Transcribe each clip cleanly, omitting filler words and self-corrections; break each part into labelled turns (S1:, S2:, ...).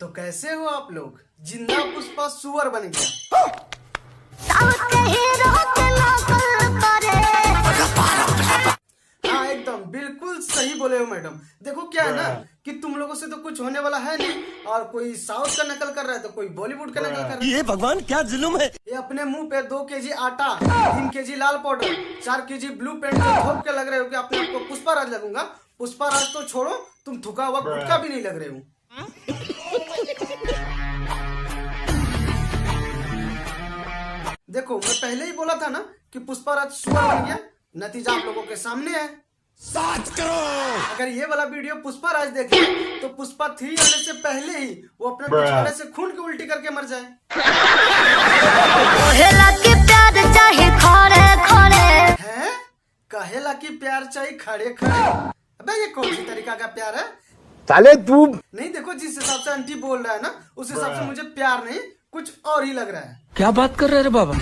S1: तो कैसे हो आप लोग? जिंदा पुष्पा सुअर बन गया। हाँ एकदम बिल्कुल सही बोले हो मैडम। देखो क्या है ना कि तुम लोगों से तो कुछ होने वाला है नहीं, और कोई साउथ का नकल कर रहा है तो कोई बॉलीवुड का नकल कर रहा है।
S2: ये भगवान क्या जुल्म है।
S1: ये अपने मुंह पे 2 केजी आटा, 3 केजी लाल पाउडर, 4 केजी ब्लू पेंट थोप के लग रहे हो कि अपने आपको पुष्पा राज लगूंगा। पुष्पा राज तो छोड़ो, तुम थुका हुआ गुटका भी नहीं लग रहे हो। देखो मैं पहले ही बोला था ना कि पुष्पा राज सुअर बन गया। नतीजा आप लोगों के सामने है।
S2: साच करो।
S1: अगर ये वाला वीडियो पुष्पा राज देखे तो पुष्पा 3 आने से पहले ही वो अपने पिछवाड़े से खून की उल्टी करके मर जाए।
S3: कहेला कि प्यार चाहे खड़े खड़े
S1: हैं? कहेला कि प्यार चाहिए खड़े खड़े। अबे ये कौन सी तरीका का प्यार है?
S2: साले तू
S1: नहीं देखो, जिस हिसाब से आंटी बोल रहा है ना उस हिसाब से मुझे प्यार नहीं कुछ और ही लग रहा है।
S2: क्या बात कर रहे रे बाबा।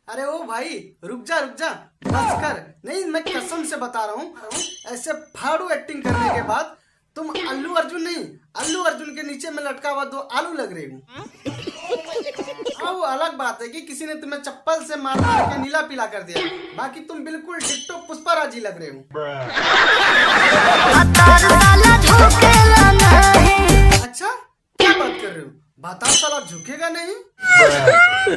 S1: अरे ओ भाई रुक जा बस कर। नहीं मैं कसम से बता रहा हूँ, ऐसे फाड़ू एक्टिंग करने के बाद तुम अल्लू अर्जुन नहीं, अल्लू अर्जुन के नीचे में लटका हुआ 2 आलू लग रहे हो। हाँ वो अलग बात है कि किसी ने तुम्हें चप्पल से मार मार के नीला पीला कर दिया, बाकी तुम बिल्कुल टिकटॉक पुष्पा राज ही लग रहे हो। अच्छा क्या बात कर रहे हो? भातार साला झुकेगा नहीं?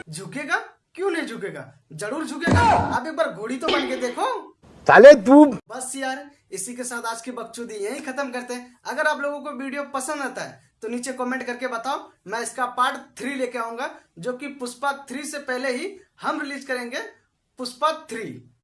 S1: झुकेगा? क्यों नहीं झुकेगा? जरूर झुकेगा। आप एक बार घोड़ी तो बन के देखो।
S2: साले तू।
S1: बस यार इसी के साथ आज की बकचोदी यहीं खत्म करते हैं। अगर आप लोगों को वीडियो पसंद आता है तो नीचे कमेंट करके बताओ, मैं इसका पार्ट 3 लेके आऊंगा, जो कि पुष्पा 3 से पहले ही हम रिलीज करेंगे पुष्पा 3।